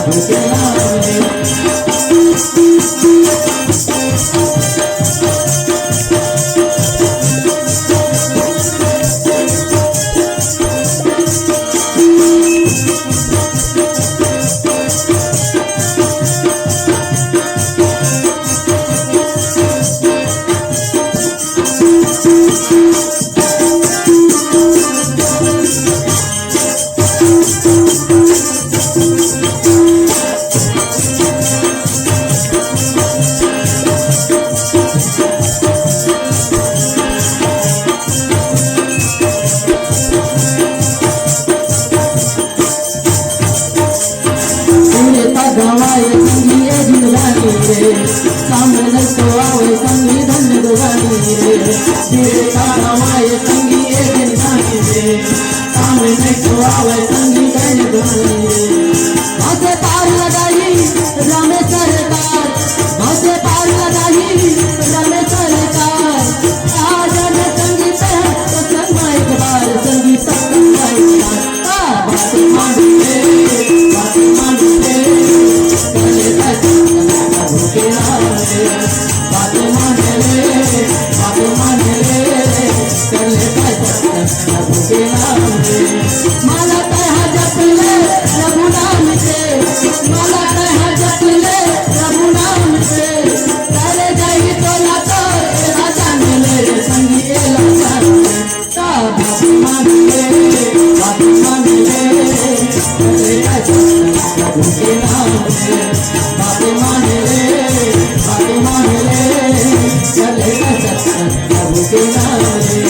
प्रभु के नाम रे। गवाए संगी जिंदगानी रे, सामने तो आवे संगी धन दुगानी रे। जीता गवाए संगी जिंदगानी रे, सामने तो आवे संगी धन दुगानी रे। माथे पार लगाई रामे सरकार, माथे पार लगाई रामे सरकार। आज न संगी पे तो संगमा एक बार, संगी संगमा एक बार। बात मान ले, बात मान ले, बात मान ले, बात मान ले, कर ले प्रभु के नाम रे। माला कहा जप ले प्रभु नाम से, माला कहा जप ले प्रभु नाम से। करे जाई तो ना तो एला जान ले, संगी एला जान ले। बात मान ले, बात मान ले, कर ले प्रभु के नाम रे। बात मान ले, बात मान ले, चले प्रभु के नाम रे।